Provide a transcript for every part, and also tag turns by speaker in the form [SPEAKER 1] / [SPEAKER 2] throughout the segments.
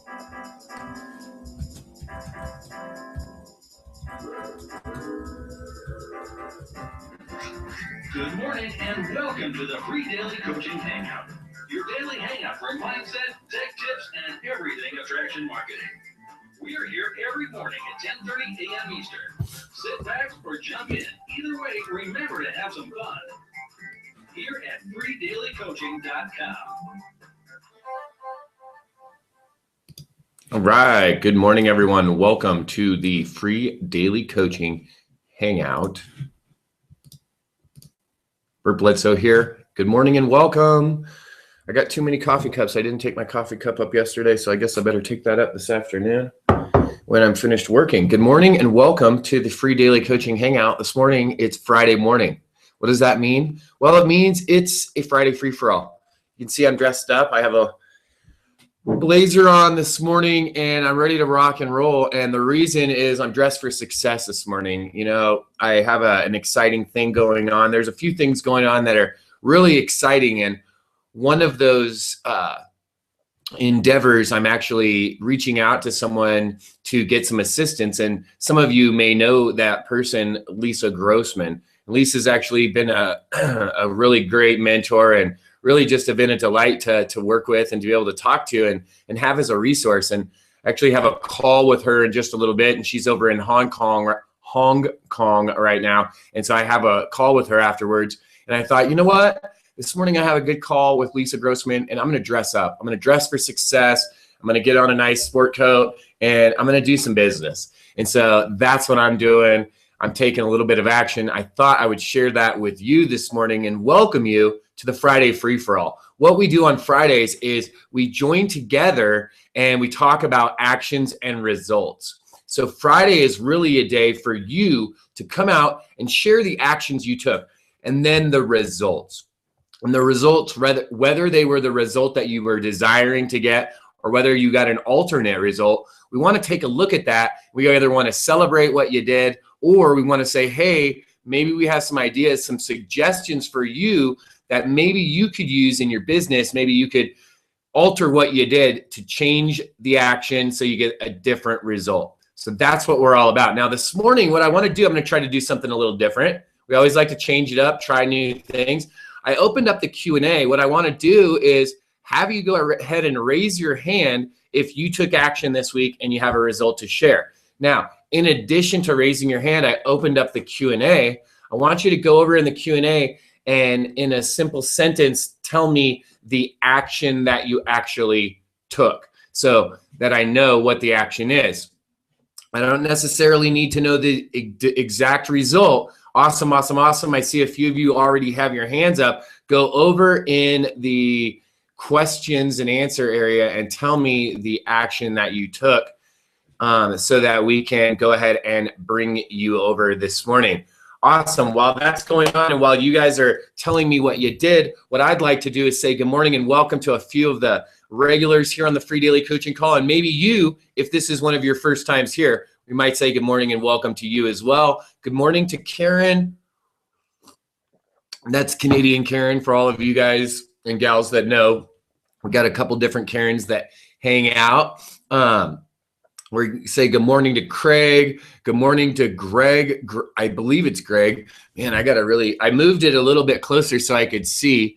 [SPEAKER 1] Good morning and welcome to the Free Daily Coaching Hangout. Your daily hangout for mindset, tech tips, and everything attraction marketing. We are here every morning at 10:30 a.m. Eastern. Sit back or jump in. Either way, remember to have some fun. Here at freedailycoaching.com.
[SPEAKER 2] All right. Good morning, everyone. Welcome to the Free Daily Coaching Hangout. Bert Bledsoe here. Good morning and welcome. I got too many coffee cups. I didn't take my coffee cup up yesterday, so I guess I better take that up this afternoon when I'm finished working. Good morning and welcome to the Free Daily Coaching Hangout. This morning, it's Friday morning. What does that mean? Well, it means it's a Friday free-for-all. You can see I'm dressed up. I have a blazer on this morning and I'm ready to rock and roll. And the reason is I'm dressed for success this morning. You know, I have an exciting thing going on. There's a few things going on that are really exciting. And one of those endeavors, I'm actually reaching out to someone to get some assistance. And some of you may know that person, Lisa Grossman. Lisa's actually been a really great mentor and really just have been a delight to work with and to be able to talk to and have as a resource. And actually have a call with her in just a little bit. And she's over in Hong Kong right now. And so I have a call with her afterwards. And I thought, you know what? This morning I have a good call with Lisa Grossman and I'm going to dress up. I'm going to dress for success. I'm going to get on a nice sport coat and I'm going to do some business. And so that's what I'm doing. I'm taking a little bit of action. I thought I would share that with you this morning and welcome you to the Friday Free-for-All. What we do on Fridays is we join together and we talk about actions and results. So Friday is really a day for you to come out and share the actions you took and then the results. And the results, whether they were the result that you were desiring to get or whether you got an alternate result, we want to take a look at that. We either want to celebrate what you did or we want to say, hey, maybe we have some ideas, some suggestions for you that maybe you could use in your business. Maybe you could alter what you did to change the action so you get a different result. So that's what we're all about. Now this morning, what I want to do, I'm going to try to do something a little different. We always like to change it up, try new things. I opened up the Q&A. What I want to do is have you go ahead and raise your hand if you took action this week and you have a result to share. Now, in addition to raising your hand, I opened up the Q&A. I want you to go over in the Q&A and in a simple sentence, tell me the action that you actually took so that I know what the action is. I don't necessarily need to know the exact result. Awesome, awesome, awesome. I see a few of you already have your hands up. Go over in the questions and answer area and tell me the action that you took so that we can go ahead and bring you over this morning. Awesome. While that's going on and while you guys are telling me what you did, what I'd like to do is say good morning and welcome to a few of the regulars here on the Free Daily Coaching Call. And maybe you, if this is one of your first times here, we might say good morning and welcome to you as well. Good morning to Karen. That's Canadian Karen for all of you guys and gals that know. We've got a couple different Karens that hang out. We say good morning to Craig. Good morning to Greg. I believe it's Greg. Man, I moved it a little bit closer so I could see.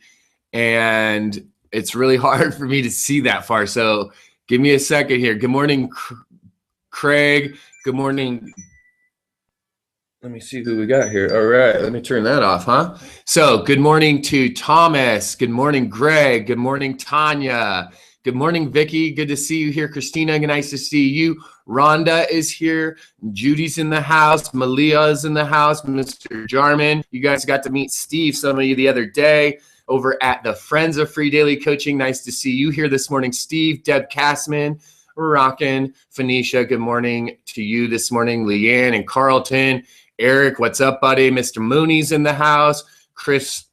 [SPEAKER 2] And it's really hard for me to see that far. So give me a second here. Good morning, Craig. Good morning. Let me see who we got here. All right, let me turn that off, huh? So good morning to Thomas. Good morning, Greg. Good morning, Tanya. Good morning, Vicky. Good to see you here. Christina, nice to see you. Rhonda is here. Judy's in the house. Malia is in the house. Mr. Jarman. You guys got to meet Steve, some of you the other day over at the Friends of Free Daily Coaching. Nice to see you here this morning. Steve, Deb Kassman, Rockin', Phoenicia, good morning to you this morning. Leanne and Carlton. Eric, what's up, buddy? Mr. Mooney's in the house. Chris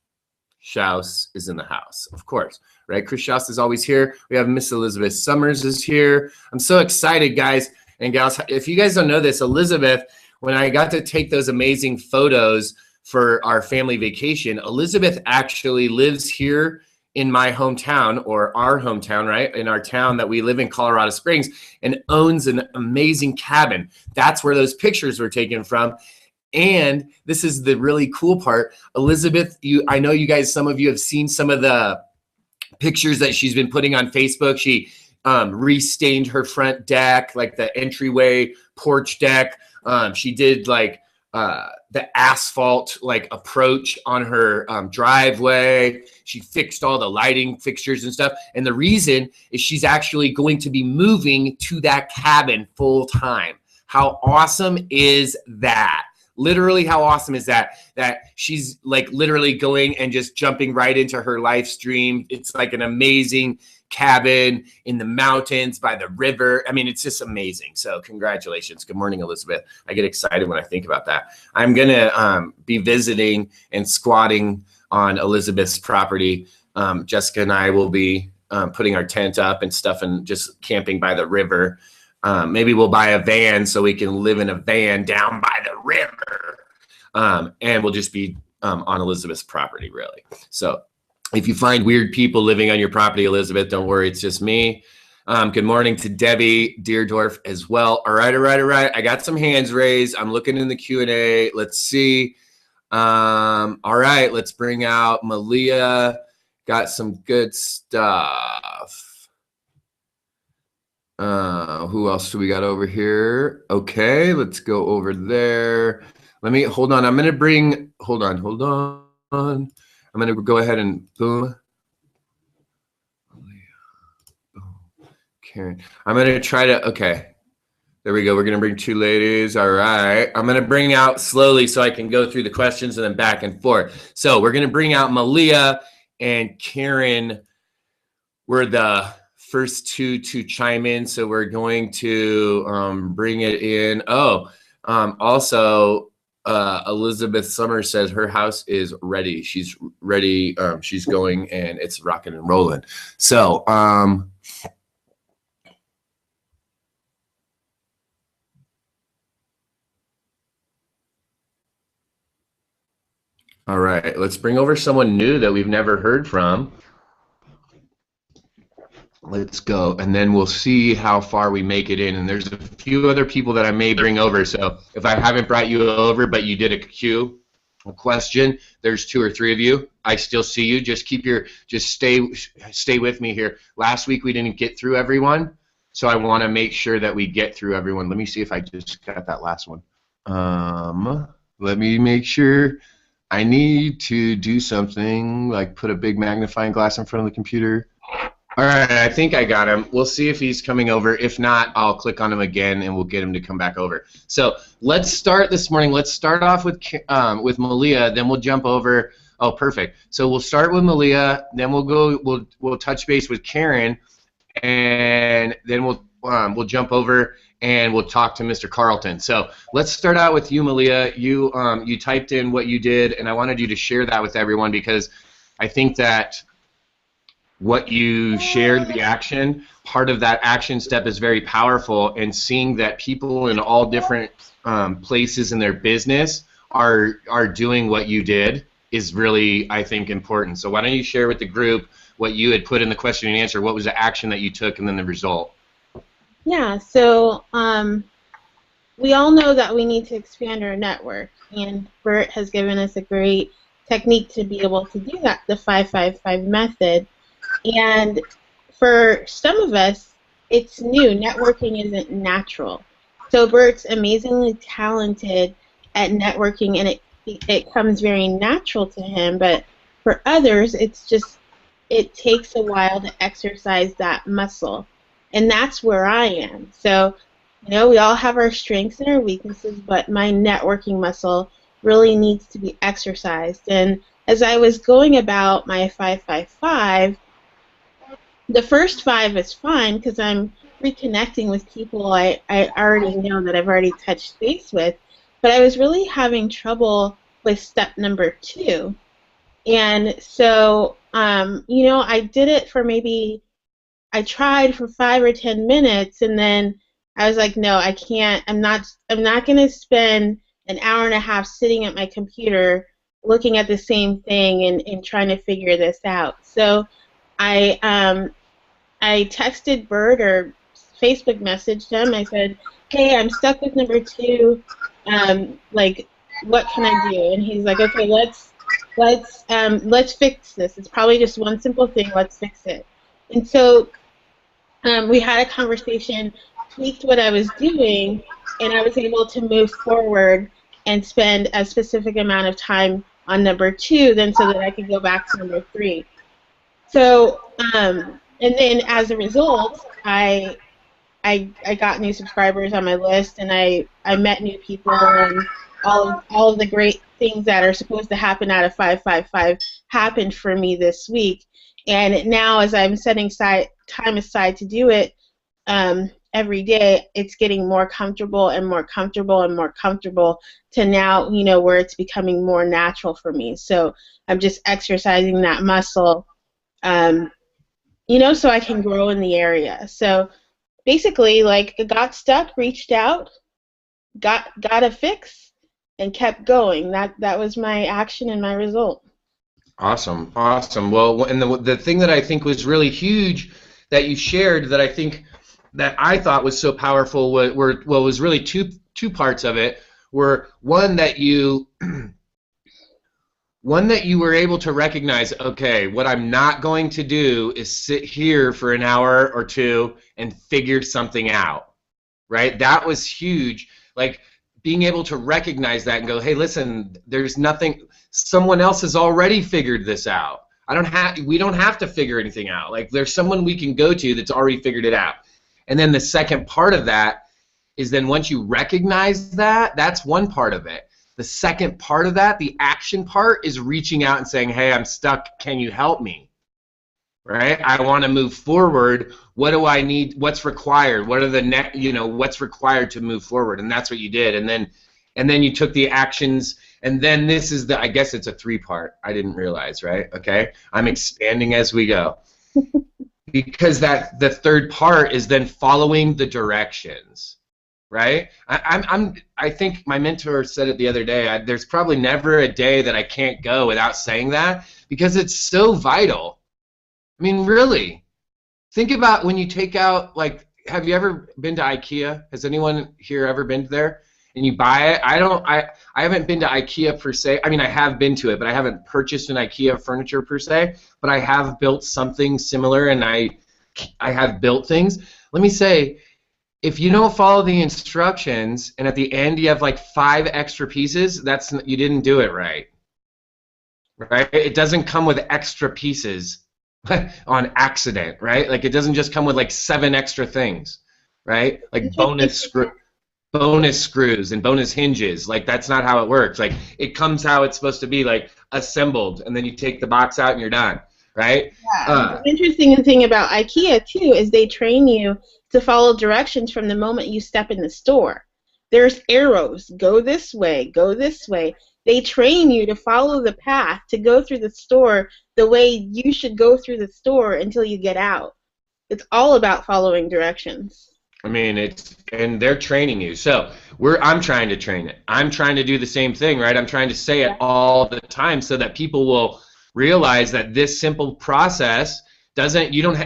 [SPEAKER 2] Schaus is in the house, of course. Right, Chris Schaus is always here. We have Miss Elizabeth Summers is here. I'm so excited, guys and gals. If you guys don't know this, Elizabeth, when I got to take those amazing photos for our family vacation, Elizabeth actually lives here in my hometown, or our hometown, right? In our town that we live in, Colorado Springs, and owns an amazing cabin. That's where those pictures were taken from. And this is the really cool part. Elizabeth, I know you guys, some of you have seen some of the pictures that she's been putting on Facebook. She restained her front deck, like the entryway porch deck. She did like the asphalt like approach on her driveway. She fixed all the lighting fixtures and stuff. And the reason is she's actually going to be moving to that cabin full time. How awesome is that? Literally, how awesome is that? That she's like literally going and just jumping right into her live stream. It's like an amazing cabin in the mountains by the river. I mean, it's just amazing. So congratulations. Good morning, Elizabeth. I get excited when I think about that. I'm going to be visiting and squatting on Elizabeth's property. Jessica and I will be putting our tent up and stuff and just camping by the river. Maybe we'll buy a van so we can live in a van down by the river. And we'll just be on Elizabeth's property, really. So if you find weird people living on your property, Elizabeth, don't worry, it's just me. Good morning to Debbie Deerdorf as well. All right. I got some hands raised. I'm looking in the Q&A. Let's see. All right, let's bring out Malia. Got some good stuff. Who else do we got over here? Okay, let's go over there. Let me, hold on. I'm going to bring, hold on. I'm going to go ahead and boom. Karen. I'm going to try to, okay. There we go. We're going to bring two ladies. All right. I'm going to bring out slowly so I can go through the questions and then back and forth. So we're going to bring out Malia and Karen. We're the first two to chime in, so we're going to bring it in. Also, Elizabeth Summers says her house is ready. She's ready. She's going, and it's rocking and rolling. So, all right, let's bring over someone new that we've never heard from. Let's go, and then we'll see how far we make it in. And there's a few other people that I may bring over. So if I haven't brought you over, but you did a question, there's 2 or 3 of you. I still see you. Just stay with me here. Last week we didn't get through everyone, so I want to make sure that we get through everyone. Let me see if I just got that last one. Let me make sure. I need to do something like put a big magnifying glass in front of the computer. All right, I think I got him. We'll see if he's coming over. If not, I'll click on him again, and we'll get him to come back over. So let's start this morning. Let's start off with Malia, then we'll jump over. Oh, perfect. So we'll start with Malia, then we'll touch base with Karen, and then we'll jump over and we'll talk to Mr. Carlton. So let's start out with you, Malia. You typed in what you did, and I wanted you to share that with everyone because I think that what you shared, the action, part of that action step is very powerful, and seeing that people in all different places in their business are doing what you did is really, I think, important. So why don't you share with the group what you had put in the question and answer, what was the action that you took, and then the result?
[SPEAKER 3] Yeah, so we all know that we need to expand our network, and Bert has given us a great technique to be able to do that, the 5-5-5 method. And for some of us, it's new. Networking isn't natural. So Bert's amazingly talented at networking, and it comes very natural to him. But for others, it takes a while to exercise that muscle. And that's where I am. So, we all have our strengths and our weaknesses, but my networking muscle really needs to be exercised. And as I was going about my 5-5-5, the first 5 is fine because I'm reconnecting with people I already know that I've already touched base with, but I was really having trouble with step number 2. And so, I did it for I tried for 5 or 10 minutes, and then I was like, no, I can't. I'm not going to spend an hour and a half sitting at my computer looking at the same thing and trying to figure this out. So I texted Bert or Facebook messaged him. I said, "Hey, I'm stuck with number 2. Like, what can I do?" And he's like, "Okay, let's fix this. It's probably just one simple thing. Let's fix it." And so we had a conversation, tweaked what I was doing, and I was able to move forward and spend a specific amount of time on number 2, then so that I could go back to number 3. So, and then as a result, I got new subscribers on my list, and I met new people, and all of the great things that are supposed to happen out of 555 happened for me this week. And now, as I'm setting time aside to do it every day, it's getting more comfortable and more comfortable and more comfortable to now, where it's becoming more natural for me. So I'm just exercising that muscle, so I can grow in the area. So basically, like, got stuck, reached out, got a fix, and kept going. That was my action and my result.
[SPEAKER 2] Awesome. Well, and the thing that I think was really huge that you shared that I thought was so powerful was really two parts of it. Were one that you were able to recognize, okay, what I'm not going to do is sit here for an hour or 2 and figure something out, right? That was huge. Like, being able to recognize that and go, hey, listen, there's nothing, someone else has already figured this out. We don't have to figure anything out. Like, there's someone we can go to that's already figured it out. And then the second part of that is then once you recognize that, that's one part of it. The second part of that, the action part, is reaching out and saying, hey, I'm stuck, can you help me? Right? I want to move forward. What do I need? What's required? What are what's required to move forward? And that's what you did. And then you took the actions, and then this is I guess it's a 3-part. I didn't realize, right? Okay? I'm expanding as we go. Because the third part is then following the directions. Right? I think my mentor said it the other day. There's probably never a day that I can't go without saying that, because it's so vital. I mean, really, think about when you take out, like, have you ever been to IKEA? Has anyone here ever been there? And you buy it? I haven't been to IKEA per se. I mean, I have been to it, but I haven't purchased an IKEA furniture per se. But I have built something similar, and I have built things. Let me say, if you don't follow the instructions and at the end you have like 5 extra pieces, you didn't do it right. Right? It doesn't come with extra pieces on accident, right? Like, it doesn't just come with like 7 extra things, right? Like bonus screws and bonus hinges. Like, that's not how it works. Like, it comes how it's supposed to be, like assembled, and then you take the box out and you're done, right?
[SPEAKER 3] Yeah. The interesting thing about IKEA too is they train you to follow directions from the moment you step in the store. There's arrows. Go this way. Go this way. They train you to follow the path to go through the store the way you should go through the store until you get out. It's all about following directions.
[SPEAKER 2] I mean, and they're training you. So I'm trying to train it. I'm trying to do the same thing, right? I'm trying to say it all the time so that people will realize that this simple process you don't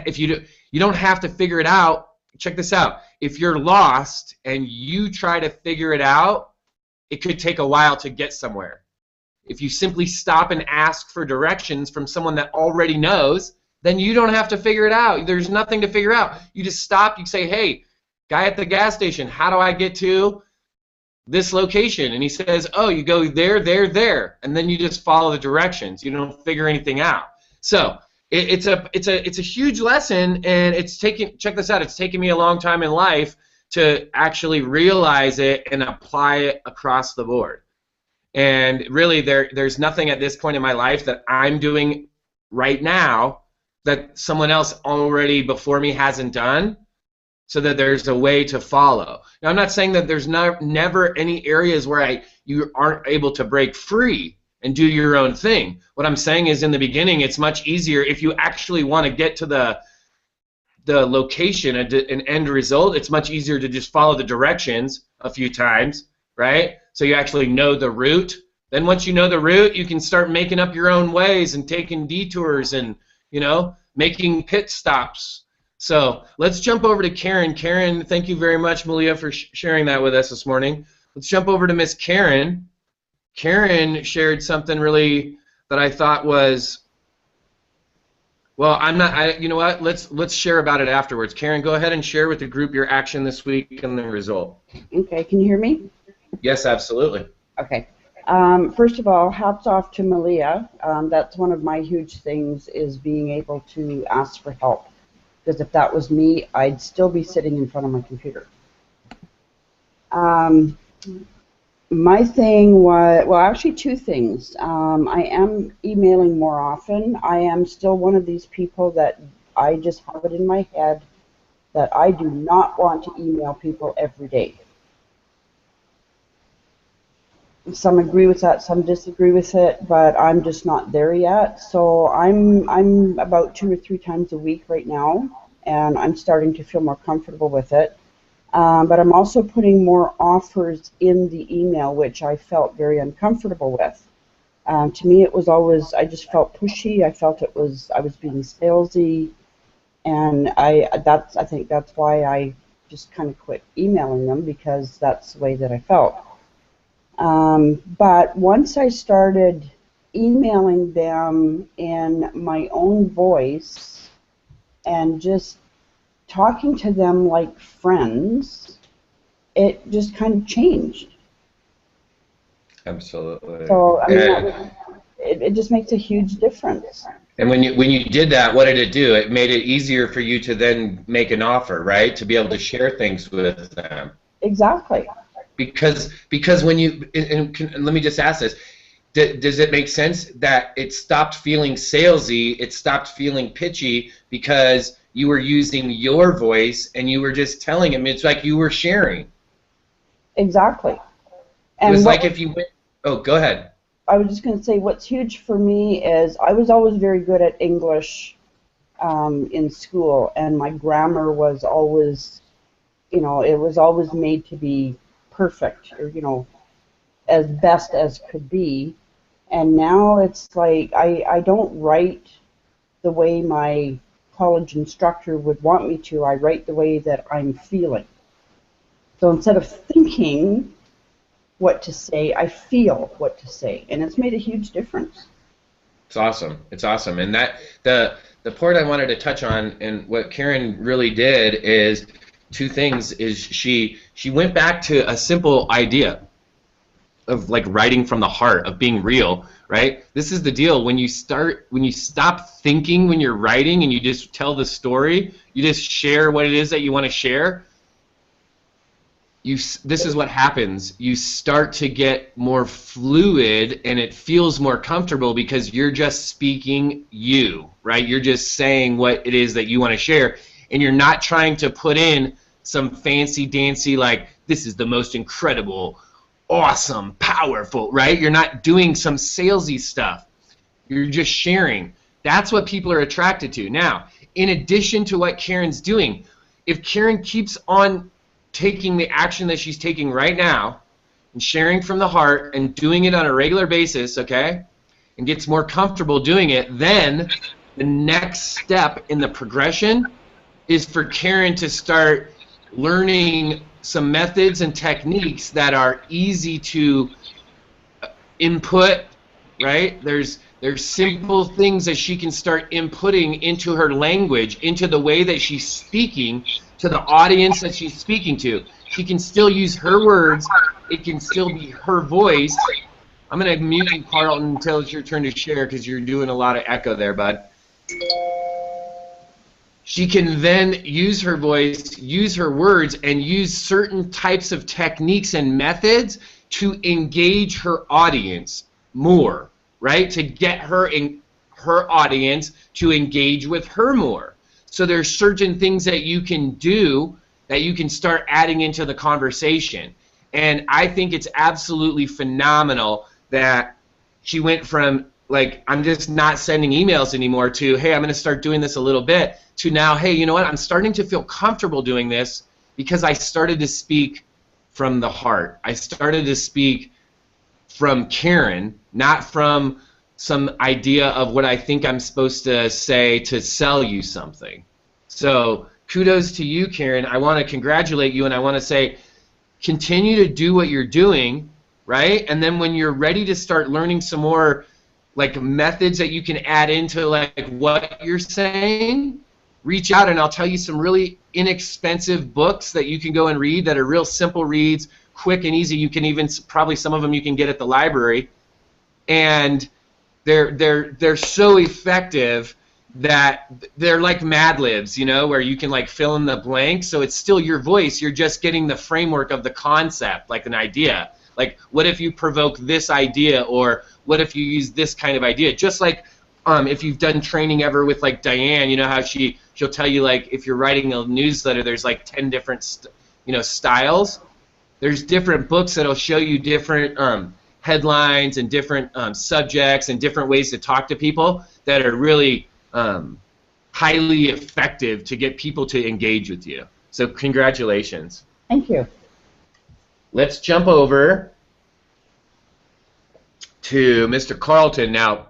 [SPEAKER 2] have to figure it out. Check this out. If you're lost and you try to figure it out, it could take a while to get somewhere. If you simply stop and ask for directions from someone that already knows, then you don't have to figure it out. There's nothing to figure out. You just stop, you say, hey, guy at the gas station, how do I get to this location? And he says, oh, you go there, there, there. And then you just follow the directions. You don't figure anything out. So it's a huge lesson, and check this out, it's taken me a long time in life to actually realize it and apply it across the board. And really, there's nothing at this point in my life that I'm doing right now that someone else already before me hasn't done, so that there's a way to follow. Now, I'm not saying that there's never any areas where you aren't able to break free and do your own thing. What I'm saying is, in the beginning, it's much easier if you actually want to get to the location and an end result. It's much easier to just follow the directions a few times, right? So you actually know the route Then once you know the route, you can start making up your own ways and taking detours and, you know, making pit stops. So let's jump over to Karen. Karen, thank you very much, Malia, for sharing that with us this morning. Let's jump over to Miss Karen. Karen shared something really that I thought was, well, you know what? Let's share about it afterwards. Karen, go ahead and share with the group your action this week and the result.
[SPEAKER 4] Okay, can you hear me?
[SPEAKER 2] Yes, absolutely.
[SPEAKER 4] Okay. First of all, hats off to Malia. That's one of my huge things, is being able to ask for help. Because if that was me, I'd still be sitting in front of my computer. My thing was, well, actually two things. I am emailing more often. I am still one of these people that I just have it in my head that I do not want to email people every day. Some agree with that, some disagree with it, but I'm just not there yet. So I'm about 2 or 3 times a week right now, and I'm starting to feel more comfortable with it. But I'm also putting more offers in the email, which I felt very uncomfortable with. To me, it was always, I just felt pushy. I felt I was being salesy, and I think that's why I just kind of quit emailing them, because that's the way that I felt. But once I started emailing them in my own voice and just talking to them like friends, it just kind of changed.
[SPEAKER 2] Absolutely.
[SPEAKER 4] So I mean, it just makes a huge difference.
[SPEAKER 2] And when you did that, what did it do? It made it easier for you to then make an offer, right? To be able to share things with them.
[SPEAKER 4] Exactly.
[SPEAKER 2] Because when you, and let me just ask this, does it make sense that it stopped feeling salesy, it stopped feeling pitchy, because you were using your voice and you were just telling him? It's like you were sharing.
[SPEAKER 4] Exactly. And
[SPEAKER 2] it was like if you went, oh, go ahead.
[SPEAKER 4] I was just going to say, what's huge for me is I was always very good at English in school, and my grammar was always, you know, it was always made to be perfect, or, you know, as best as could be. And now it's like I don't write the way my college instructor would want me to. I write the way that I'm feeling. So instead of thinking what to say, I feel what to say, and it's made a huge difference.
[SPEAKER 2] It's awesome. It's awesome. And that the part I wanted to touch on, and what Karen really did, is two things. Is she went back to a simple idea of like writing from the heart, of being real, right? This is the deal. When you stop thinking when you're writing and you just tell the story, you just share what it is that you want to share, this is what happens. You start to get more fluid, and it feels more comfortable because you're just speaking you, right? You're just saying what it is that you want to share, and you're not trying to put in some fancy dancy, like, this is the most incredible, awesome, powerful, right? You're not doing some salesy stuff. You're just sharing. That's what people are attracted to. Now, in addition to what Karen's doing, if Karen keeps on taking the action that she's taking right now and sharing from the heart and doing it on a regular basis, okay, and gets more comfortable doing it, then the next step in the progression is for Karen to start learning some methods and techniques that are easy to input, right? There's simple things that she can start inputting into her language, into the way that she's speaking to the audience that she's speaking to. She can still use her words. It can still be her voice. I'm going to mute you, Carlton, until it's your turn to share, because you're doing a lot of echo there, bud. She can then use her voice, use her words, and use certain types of techniques and methods to engage her audience more, right? To get her audience to engage with her more. So there's certain things that you can do that you can start adding into the conversation. And I think it's absolutely phenomenal that she went from, like, I'm just not sending emails anymore, to, hey, I'm going to start doing this a little bit, to now, hey, you know what, I'm starting to feel comfortable doing this because I started to speak from the heart. I started to speak from Karen, not from some idea of what I think I'm supposed to say to sell you something. So kudos to you, Karen. I want to congratulate you, and I want to say continue to do what you're doing, right? And then when you're ready to start learning some more like methods that you can add into like what you're saying, reach out and I'll tell you some really inexpensive books that you can go and read that are real simple reads, quick and easy. You can even, probably some of them you can get at the library, and they're so effective that they're like Mad Libs, you know, where you can like fill in the blanks. So it's still your voice. You're just getting the framework of the concept, like an idea. Like, what if you provoke this idea, or what if you use this kind of idea? Just like if you've done training ever with like Diane, you know how she'll tell you like if you're writing a newsletter, there's like 10 different styles. There's different books that'll show you different headlines and different subjects and different ways to talk to people that are really highly effective to get people to engage with you. So congratulations.
[SPEAKER 4] Thank you.
[SPEAKER 2] Let's jump over to Mr. Carlton. Now,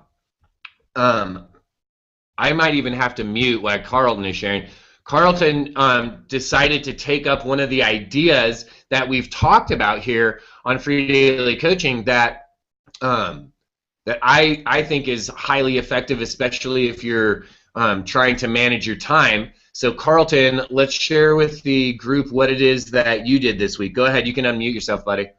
[SPEAKER 2] I might even have to mute while Carlton is sharing. Carlton decided to take up one of the ideas that we've talked about here on Free Daily Coaching that I think is highly effective, especially if you're trying to manage your time. So Carlton, let's share with the group what it is that you did this week. Go ahead, you can unmute yourself, buddy.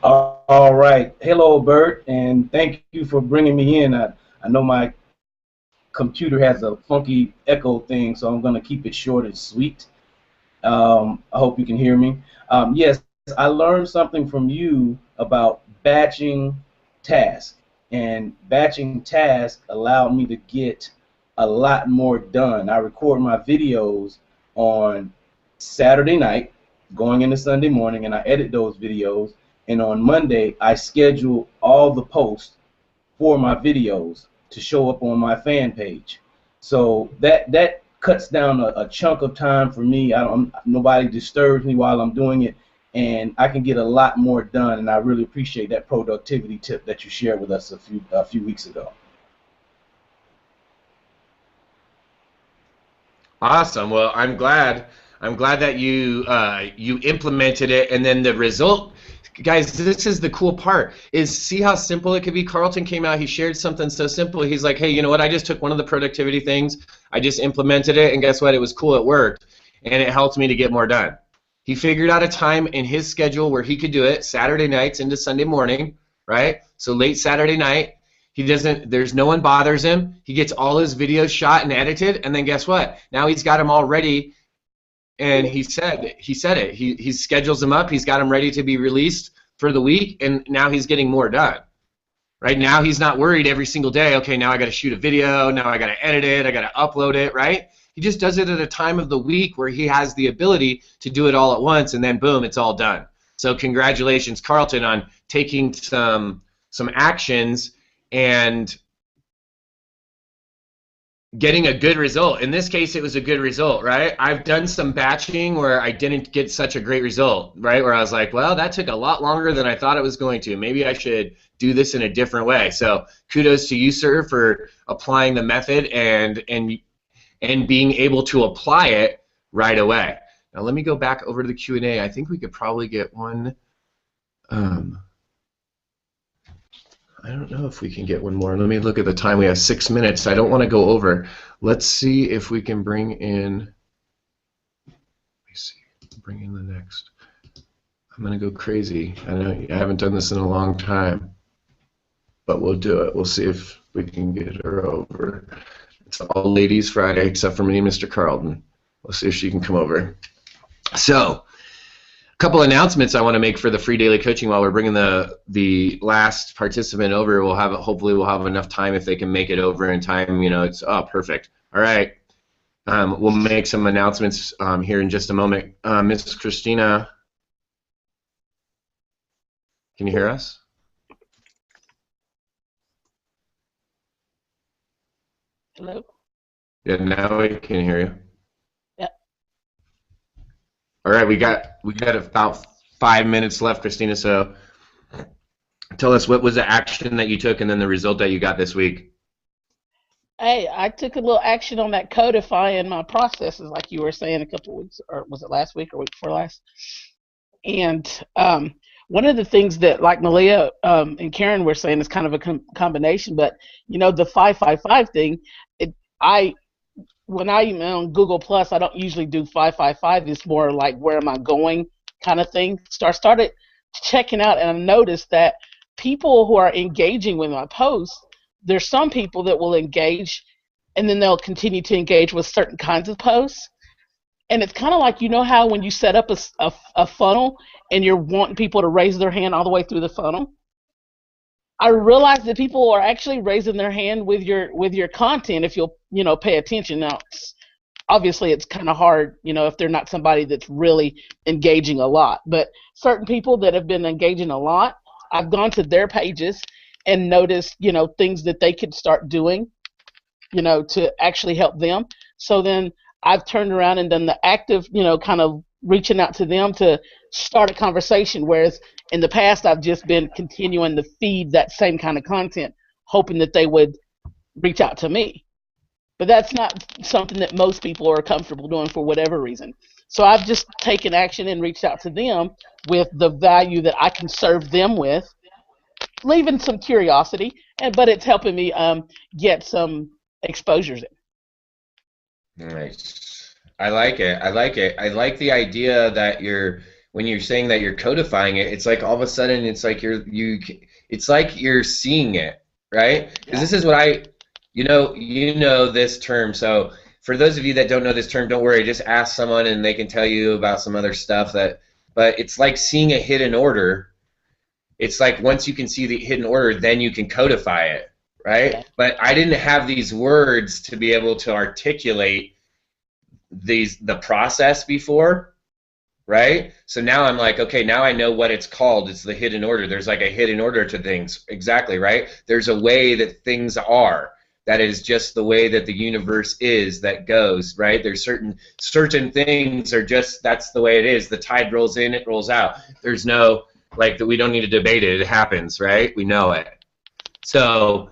[SPEAKER 5] All right. Hello, Bert, and thank you for bringing me in. I know my computer has a funky echo thing, so I'm going to keep it short and sweet. I hope you can hear me. Yes, I learned something from you about batching tasks, and batching tasks allowed me to get a lot more done. I record my videos on Saturday night, going into Sunday morning, and I edit those videos. And on Monday, I schedule all the posts for my videos to show up on my fan page. So that cuts down a chunk of time for me. Nobody disturbs me while I'm doing it, and I can get a lot more done. And I really appreciate that productivity tip that you shared with us a few weeks ago.
[SPEAKER 2] Awesome. Well, I'm glad that you you implemented it, and then the result. Guys, this is the cool part, is see how simple it could be. Carlton came out, he shared something so simple. He's like, hey, you know what, I just took one of the productivity things, I just implemented it, and guess what, it was cool, it worked, and it helped me to get more done. He figured out a time in his schedule where he could do it, Saturday nights into Sunday morning, right? So late Saturday night, there's no one bothers him, he gets all his videos shot and edited, and then guess what, now he's got them all ready. And he said it. He schedules them up. He's got them ready to be released for the week, and now he's getting more done. Right now, he's not worried every single day. Okay, now I got to shoot a video. Now I got to edit it. I got to upload it. Right? He just does it at a time of the week where he has the ability to do it all at once, and then boom, it's all done. So congratulations, Carlton, on taking some actions and getting a good result. In this case, it was a good result, right? I've done some batching where I didn't get such a great result, right? Where I was like, well, that took a lot longer than I thought it was going to. Maybe I should do this in a different way. So kudos to you, sir, for applying the method and being able to apply it right away. Now let me go back over to the Q&A. I think we could probably get one. I don't know if we can get one more. Let me look at the time. We have 6 minutes. I don't want to go over. Let's see if we can bring in. Let me see. Bring in the next. I'm going to go crazy. I know I haven't done this in a long time, but we'll do it. We'll see if we can get her over. It's all ladies Friday except for me and Mr. Carlton. We'll see if she can come over. So, a couple announcements I want to make for the free daily coaching while we're bringing the last participant over. Hopefully we'll have enough time if they can make it over in time. You know, it's perfect. All right, we'll make some announcements here in just a moment. Miss Christina, can you hear us?
[SPEAKER 6] Hello?
[SPEAKER 2] Yeah, now we can hear you.
[SPEAKER 6] Yep.
[SPEAKER 2] All right, we got about 5 minutes left, Christina. So tell us, what was the action that you took and then the result that you got this week?
[SPEAKER 6] Hey, I took a little action on that codifying my processes, like you were saying a couple of weeks, or was it last week or week before last? And one of the things that, like Malia and Karen were saying, is kind of a combination. But you know, the 555 thing, when I'm on Google Plus, I don't usually do 555. It's more like, where am I going kind of thing. So I started checking out, and I noticed that people who are engaging with my posts, there's some people that will engage, and then they'll continue to engage with certain kinds of posts. And it's kind of like, you know how when you set up a funnel and you're wanting people to raise their hand all the way through the funnel? I realized that people are actually raising their hand with your content if you'll, you know, pay attention. Now, obviously it's kind of hard, you know, if they're not somebody that's really engaging a lot. But certain people that have been engaging a lot, I've gone to their pages and noticed, you know, things that they could start doing, you know, to actually help them. So then I've turned around and done the active, you know, kind of reaching out to them to start a conversation, whereas in the past I've just been continuing to feed that same kind of content, hoping that they would reach out to me. But that's not something that most people are comfortable doing for whatever reason. So I've just taken action and reached out to them with the value that I can serve them with, leaving some curiosity, but it's helping me get some exposures in.
[SPEAKER 2] Nice. I like it. I like it. I like the idea that when you're saying that you're codifying it, it's like all of a sudden it's like it's like you're seeing it, right? Because this is what you know this term. So for those of you that don't know this term, don't worry. Just ask someone and they can tell you about some other stuff but it's like seeing a hidden order. It's like once you can see the hidden order, then you can codify it, right? Yeah. But I didn't have these words to be able to articulate the process before, right? So now I'm like, okay, now I know what it's called. It's the hidden order. There's like a hidden order to things. Exactly, right? There's a way that things are. That is just the way that the universe is, that goes, right? There's certain things are just, that's the way it is. The tide rolls in, it rolls out. There's no, like, that we don't need to debate it. It happens, right? We know it. So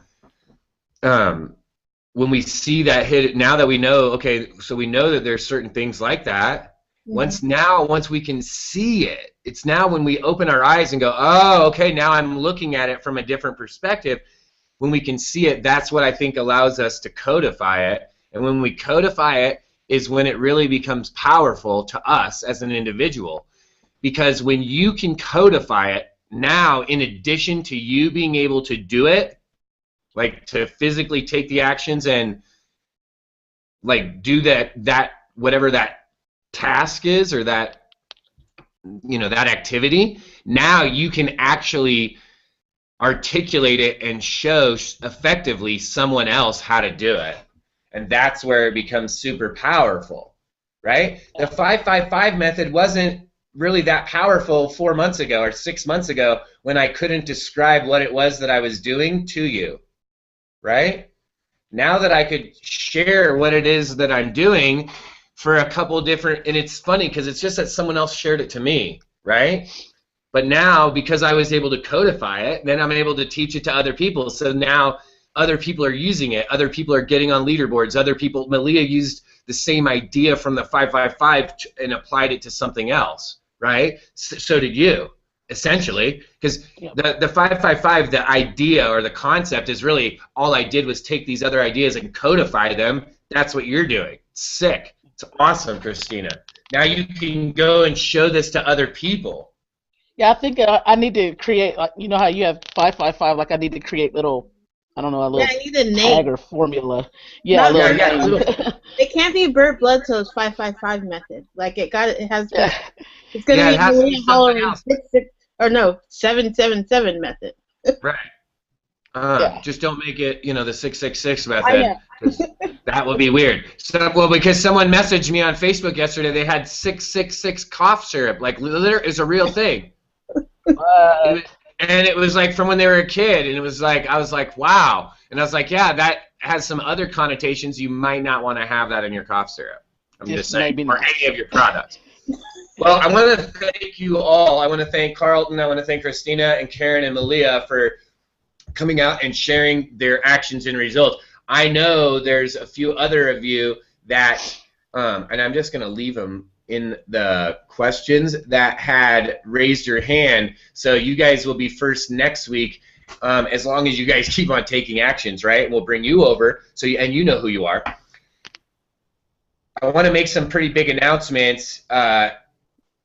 [SPEAKER 2] when we see that hit, now that we know, okay, so we know that there's certain things like that. Mm-hmm. Once we can see it, it's now when we open our eyes and go, oh, okay, now I'm looking at it from a different perspective. When we can see it, that's what I think allows us to codify it. And when we codify it is when it really becomes powerful to us as an individual. Because when you can codify it, now in addition to you being able to do it, like to physically take the actions and like do that whatever that task is or that, you know, that activity, now you can actually articulate it and show effectively someone else how to do it. And that's where it becomes super powerful, right? The 555 method wasn't really that powerful 4 months ago or 6 months ago when I couldn't describe what it was that I was doing to you, right? Now that I could share what it is that I'm doing for a couple different, and it's funny because it's just that someone else shared it to me, right? But now, because I was able to codify it, then I'm able to teach it to other people. So now other people are using it. Other people are getting on leaderboards. Other people, Malia used the same idea from the 555 and applied it to something else, right? So did you, essentially. Because the 555, the idea or the concept is really all I did was take these other ideas and codify them. That's what you're doing. Sick. It's awesome, Christina. Now you can go and show this to other people.
[SPEAKER 6] Yeah, I think I need to create, like, you know how you have 555, like I need to create little, I don't know, a little
[SPEAKER 3] I need a name.
[SPEAKER 6] tag or formula. Yeah,
[SPEAKER 3] no,
[SPEAKER 6] a little name.
[SPEAKER 3] It can't be Bert Bledsoe's 555 method. Like it has to, it's going to be Malia Holleran's 777 method.
[SPEAKER 2] Right. Just don't make it, the 666 method. That would be weird. So, because someone messaged me on Facebook yesterday, they had 666 cough syrup. Like, literally, it's a real thing. And it was like from when they were a kid, and it was like, I was like, wow. And I was like, yeah, that has some other connotations. You might not want to have that in your cough syrup. I'm just saying, or any of your products. Well, I want to thank you all. I want to thank Carlton. I want to thank Christina and Karen and Malia for coming out and sharing their actions and results. I know there's a few other of you that, and I'm just going to leave them in the questions, that had raised your hand. So you guys will be first next week, as long as you guys keep on taking actions, right? We'll bring you over, so and you know who you are. I want to make some pretty big announcements.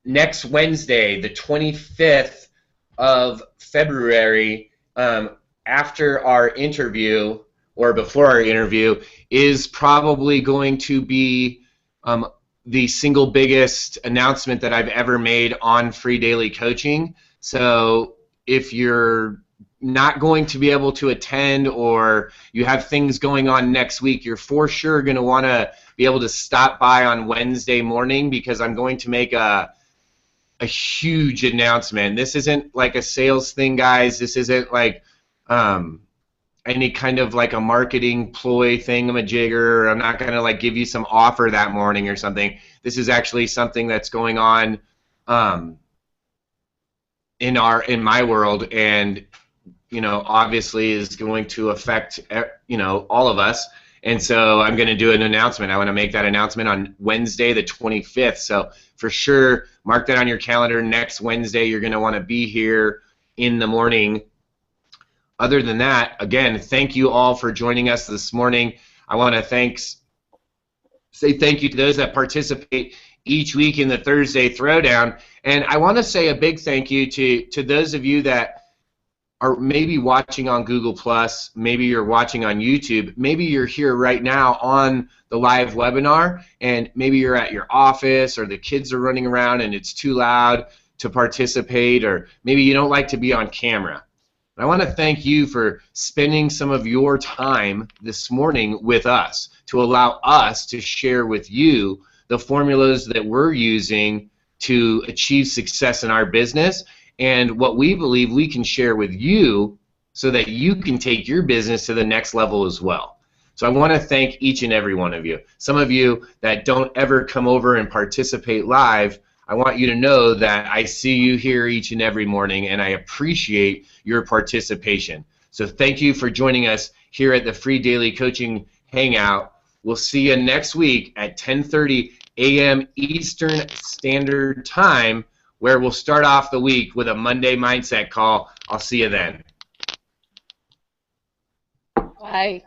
[SPEAKER 2] Next Wednesday, the 25th of February, after our interview, or before our interview, is probably going to be the single biggest announcement that I've ever made on free daily coaching. So if you're not going to be able to attend, or you have things going on next week, you're for sure going to want to be able to stop by on Wednesday morning, because I'm going to make a huge announcement. This isn't like a sales thing, guys. This isn't like any kind of like a marketing ploy thingamajigger. I'm not going to like give you some offer that morning or something. This is actually something that's going on in my world, and obviously is going to affect all of us. And so I'm going to do an announcement. I want to make that announcement on Wednesday the 25th. So for sure, mark that on your calendar. Next Wednesday, you're going to want to be here in the morning. Other than that, again, thank you all for joining us this morning. I want to say thank you to those that participate each week in the Thursday Throwdown. And I want to say a big thank you to those of you that are maybe watching on Google+, maybe you're watching on YouTube, maybe you're here right now on the live webinar, and maybe you're at your office, or the kids are running around and it's too loud to participate, or maybe you don't like to be on camera. I want to thank you for spending some of your time this morning with us, to allow us to share with you the formulas that we're using to achieve success in our business, and what we believe we can share with you so that you can take your business to the next level as well. So I want to thank each and every one of you. Some of you that don't ever come over and participate live, I want you to know that I see you here each and every morning, and I appreciate your participation. So thank you for joining us here at the Free Daily Coaching Hangout. We'll see you next week at 10:30 a.m. Eastern Standard Time, where we'll start off the week with a Monday Mindset Call. I'll see you then.
[SPEAKER 6] Bye.